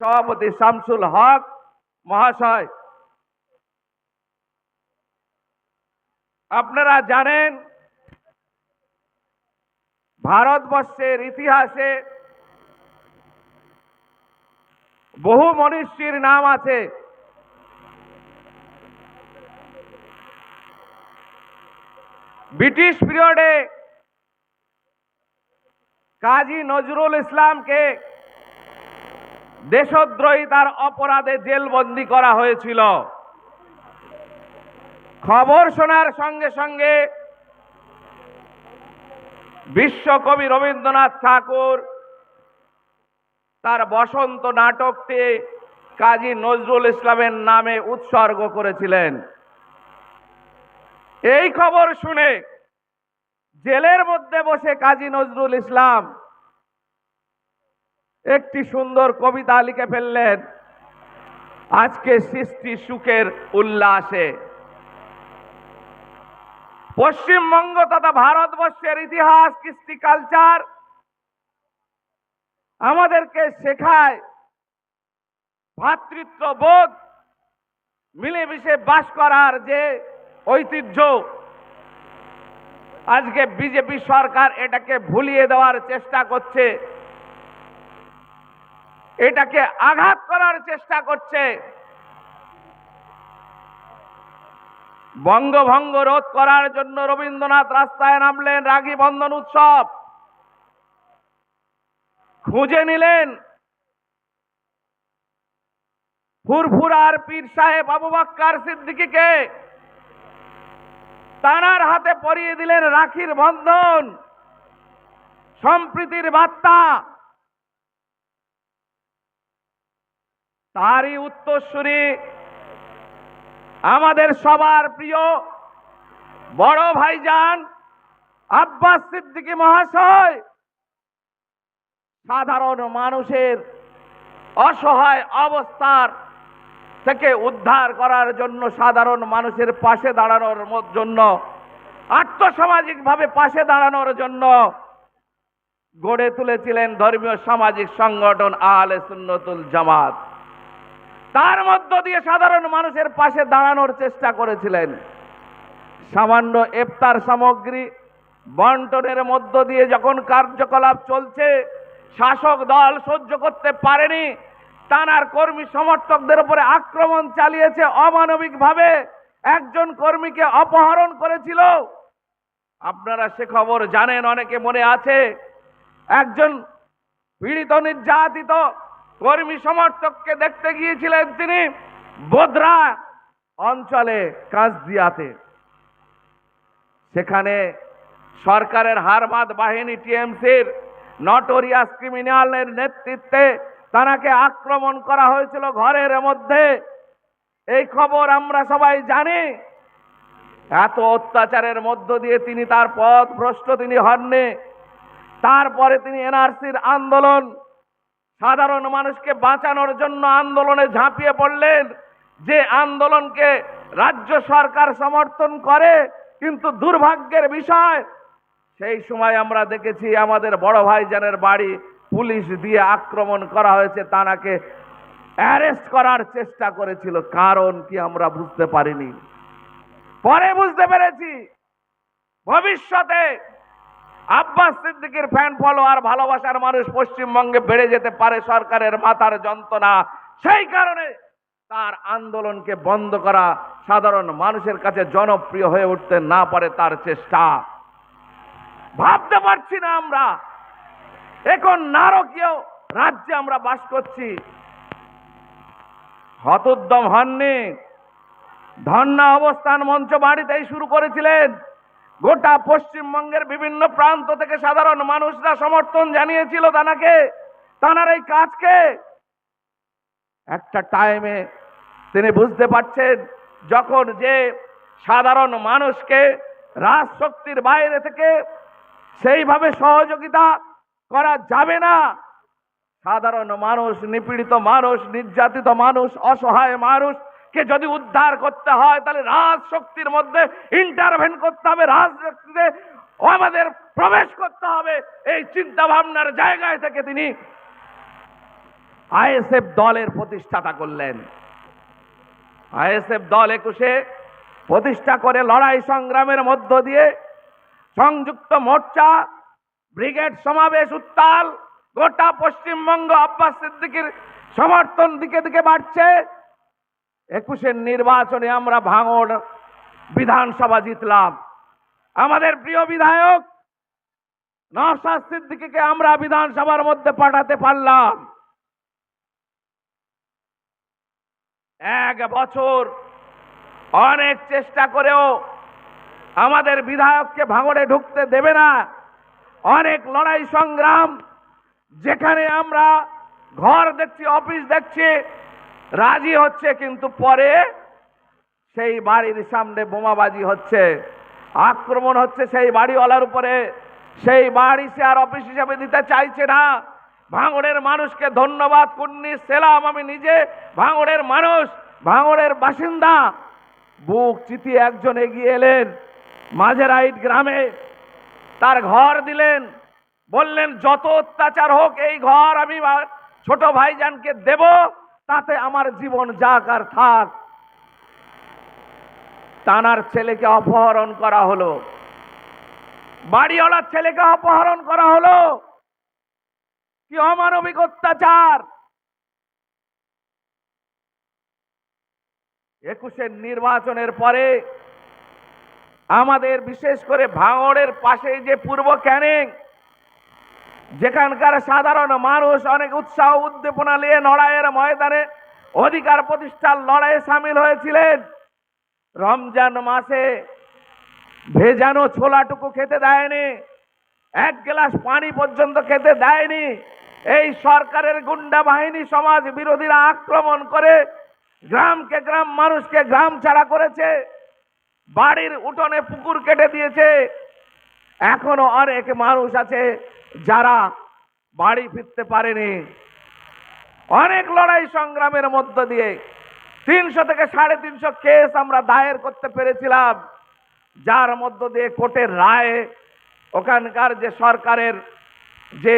সভাপতি শামসুল হক মহাশয়, আপনারা জানেন ভারতবর্ষের ইতিহাসে বহু মনীষীর নাম আছে। ব্রিটিশ পিরিয়ডে কাজী নজরুল ইসলামকে দেশদ্রোহিতার অপরাধে জেলবন্দি করা হয়েছিল। খবর শোনার সঙ্গে সঙ্গে বিশ্বকবি রবীন্দ্রনাথ ঠাকুর তার বসন্ত নাটকটি কাজী নজরুল ইসলামের নামে উৎসর্গ করেছিলেন। এই খবর শুনে জেলের মধ্যে বসে কাজী নজরুল ইসলাম একটি সুন্দর কবিতা লিখে ফেললেন, আজকে সৃষ্টি সুখের উল্লাসে। পশ্চিমবঙ্গ তথা ভারতবর্ষের ইতিহাস, কৃষ্টি, কালচার আমাদেরকে শেখায় ভ্রাতৃত্ববোধ, মিলেমিশে বাস করার যে ঐতিহ্য। আজকে বিজেপি সরকার এটাকে ভুলিয়ে দেওয়ার চেষ্টা করছে, এটাকে আঘাত করার চেষ্টা করছে। বঙ্গভঙ্গ রোধ করার জন্য রবীন্দ্রনাথ রাস্তায় নামলেন, রাখি বন্ধন উৎসব খুঁজে নিলেন। ফুরফুরার পীর সাহেব আবু বক্কর সিদ্দিকীকে তানার হাতে পরিয়ে দিলেন রাখির বন্ধন, সম্প্রীতির বার্তা। তারই উত্তরসূরি আমাদের সবার প্রিয় বড় ভাইজান আব্বাস সিদ্দিকী মহাশয় সাধারণ মানুষের অসহায় অবস্থার থেকে উদ্ধার করার জন্য, সাধারণ মানুষের পাশে দাঁড়ানোর জন্য, আর্থসামাজিকভাবে পাশে দাঁড়ানোর জন্য গড়ে তুলেছিলেন ধর্মীয় সামাজিক সংগঠন আহলে সুন্নতুল জামাত। তার মধ্য দিয়ে সাধারণ মানুষের পাশে দাঁড়ানোর চেষ্টা করেছিলেন। সামান্য ইফতার সামগ্রী বন্টনের মধ্য দিয়ে যখন কার্যকলাপ চলছে, শাসক দল সহ্য করতে পারেনি, তানার কর্মী সমর্থকদের উপরে আক্রমণ চালিয়েছে, অমানবিকভাবে একজন কর্মীকে অপহরণ করেছিল। আপনারা সে খবর জানেন, অনেকে মনে আছে। একজন পীড়িত নির্যাতিত কর্মী সমর্থককে দেখতে গিয়েছিলেন তিনি বোদরা অঞ্চলে কাজদিয়াতে। সেখানে সরকারের হারমাদ বাহিনী টিএমসির নটোরিয়াস ক্রিমিনালের নেতৃত্বে তাকে আক্রমণ করা হয়েছিল ঘরের মধ্যে। এই খবর আমরা সবাই জানি। এত অত্যাচারের মধ্য দিয়ে তিনি তার পথ ভ্রষ্ট তিনি হননি। তারপরে তিনি এনআরসির আন্দোলন, সাধারণ মানুষকে বাঁচানোর জন্য আন্দোলনে ঝাঁপিয়ে পড়লেন, যে আন্দোলনকে রাজ্য সরকার সমর্থন করে। কিন্তু দুর্ভাগ্যের বিষয়, সেই সময় আমরা দেখেছি আমাদের বড় ভাইজানের বাড়ি পুলিশ দিয়ে আক্রমণ করা হয়েছে, তাকে অ্যারেস্ট করার চেষ্টা করেছিল। কারণ কি আমরা বুঝতে পারিনি, পরে বুঝতে পেরেছি। ভবিষ্যতে আব্বাস সিদ্দিকীর ফ্যান ফলোয়ার, ভালোবাসার মানুষ পশ্চিমবঙ্গে বেড়ে যেতে পারে সরকারের মাথার যন্ত্রণা। সেই কারণে তার আন্দোলনকে বন্ধ করা, সাধারণ মানুষের কাছে জনপ্রিয় হয়ে উঠতে না পারে তার চেষ্টা। ভাবতে পারছি না আমরা এখন নারকীয় রাজ্যে আমরা বাস করছি। হতোদ্যম হননি, ধর্ণা অবস্থান মঞ্চ বাড়িতেই শুরু করেছিলেন। গোটা পশ্চিমবঙ্গের বিভিন্ন প্রান্ত থেকে সাধারণ মানুষরা সমর্থন জানিয়েছিল তানার এই কাজকে। একটা টাইমে তিনি বুঝতে পারছেন, যখন যে সাধারণ মানুষকে রাজশক্তির বাইরে থেকে সেইভাবে সহযোগিতা করা যাবে না। সাধারণ মানুষ, নিপীড়িত মানুষ, নির্যাতিত মানুষ, অসহায় মানুষকে যদি উদ্ধার করতে হয়, তাহলে রাজশক্তির মধ্যে ইন্টারভেন করতে হবে, রাজশক্তিতে আমাদের প্রবেশ করতে হবে। এই চিন্তা ভাবনার জায়গায় থেকে তিনি আইএসএফ দলের প্রতিষ্ঠাতা করলেন। আইএসএফ দল 21-এ প্রতিষ্ঠা করে লড়াই সংগ্রামের মধ্য দিয়ে সংযুক্ত মোর্চা, ব্রিগেড সমাবেশ উত্তাল, গোটা পশ্চিমবঙ্গ আব্বাস সিদ্দিকীর সমর্থন দিকে দিকে বাড়ছে। 21-এর নির্বাচনে আমরা ভাঙড় বিধানসভা জিতলাম। আমাদের প্রিয় বিধায়ক নওশাদ সিদ্দিকীকে আমরা বিধানসভার মধ্যে পাঠাতে পারলাম। 1 বছর অনেক চেষ্টা করেও আমাদের বিধায়ককে ভাঙড়ে ঢুকতে দেবে না। অনেক লড়াই সংগ্রাম, যেখানে আমরা ঘর দেখছি, অফিস দেখছি, রাজি হচ্ছে, কিন্তু পরে সেই বাড়ির সামনে বোমাবাজি হচ্ছে, আক্রমণ হচ্ছে সেই বাড়িওয়ালার উপরে। সেই বাড়ি সে আর অফিস হিসাবে দিতে চাইছে না। ভাঙড়ের মানুষকে ধন্যবাদ, কুন্নিশ সেলাম। আমি নিজে ভাঙড়ের মানুষ, ভাঙড়ের বাসিন্দা। বুক চিতিয়ে একজন এগিয়ে এলেন মাঝেরাইট গ্রামে, তার ঘর দিলেন, বললেন যত অত্যাচার হোক এই ঘর আমি ছোট ভাইজানকে দেব, তাতে আমার জীবন যাক আর থাক। তানার ছেলেকে অপহরণ করা হলো, বাড়িওয়ালার ছেলেকে অপহরণ করা হলো। কি অমানবিক অত্যাচার! 21-এর নির্বাচনের পরে আমাদের বিশেষ করে ভাঙড়ের পাশে যে পূর্ব ক্যানিং, যেখানকার সাধারণ মানুষ অনেক উৎসাহ উদ্দীপনা নিয়ে লড়াইয়ের ময়দানে অধিকার প্রতিষ্ঠার লড়াইয়ে সামিল হয়েছিলেন। রমজান মাসে ভেজানো ছোলাটুকু খেতে দেয়নি, 1 গ্লাস পানি পর্যন্ত খেতে দেয়নি। এই সরকারের গুন্ডা বাহিনী, সমাজ বিরোধীরা আক্রমণ করে গ্রামকে গ্রাম, মানুষকে গ্রাম ছাড়া করেছে, বাড়ির উঠোনে পুকুর কেটে দিয়েছে। এখনো অনেক মানুষ আছে যারা বাড়ি ফিরতে পারেনি। অনেক লড়াই সংগ্রামের মধ্য দিয়ে 300 থেকে 350 কেস আমরা দায়ের করতে পেরেছিলাম, যার মধ্য দিয়ে কোর্টের রায়ে ওখানকার যে সরকারের যে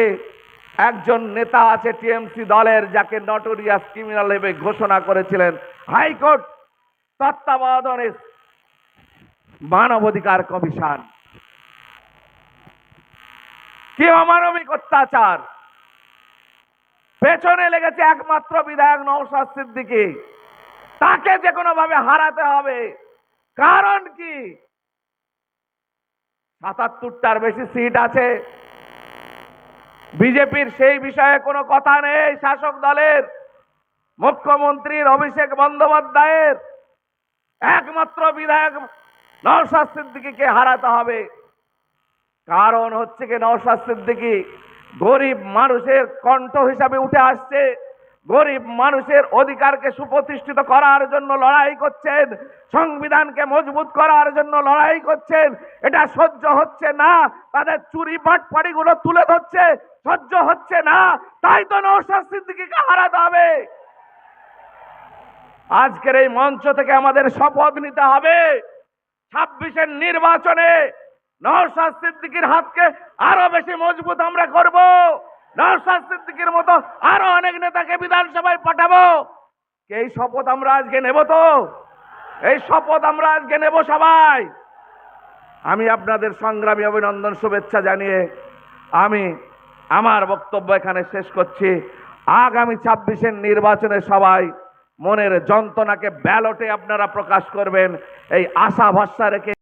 একজন নেতা আছে টিএমসি দলের, যাকে নটোরিয়াস ক্রিমিনাল হিসেবে ঘোষণা করেছিলেন হাইকোর্ট তত্ত্বাবধানে মানবাধিকার কমিশন। কি অমানবিক অত্যাচার! পেছনে লেগেছে একমাত্র বিধায়ক নওশাদ সিদ্দিকী, তাকে যে কোনো ভাবে হারাতে হবে। কারণ কি? 77টার বেশি সিট আছে। বিজেপির সেই বিষয়ে কোনো কথা নেই। শাসক দলের মুখ্যমন্ত্রীর অভিষেক বন্দ্যোপাধ্যায়ের একমাত্র বিধায়ক নওশাদ সিদ্দিকীকে হারাতে হবে। কারণ হচ্ছে কি, নওশাদ সিদ্দিকী গরিব মানুষের কণ্ঠ হিসাবে উঠে আসছে, গরিব মানুষের অধিকারকে সুপ্রতিষ্ঠিত করার জন্য লড়াই করছেন, সংবিধানকে মজবুত করার জন্য লড়াই করছেন। এটা সহ্য হচ্ছে না, তাদের চুরি বাটপাড়িগুলো তুলে ধরছে, সহ্য হচ্ছে না। তাই তো নওশাদ সিদ্দিকীকে হারাতে হবে। আজকের এই মঞ্চ থেকে আমাদের শপথ নিতে হবে, 26-এর নির্বাচনে নওশাদ সিদ্দিকীর হাতকে আরো বেশি মজবুত আমরা করব। নওশাদ সিদ্দিকীর মতো আরো অনেক নেতাকে বিধানসভায় পাঠাবো। এই শপথ আমরা আজকে নেব তো? এই শপথ আমরা আজকে নেব সবাই। আমি আপনাদের সংগ্রামী অভিনন্দন, শুভেচ্ছা জানিয়ে আমি আমার বক্তব্য এখানে শেষ করছি। আগামী 26-এর নির্বাচনে সবাই মনের যন্ত্রণাকে ব্যালটে আপনারা প্রকাশ করবেন, এই আশা ভরসা রেখে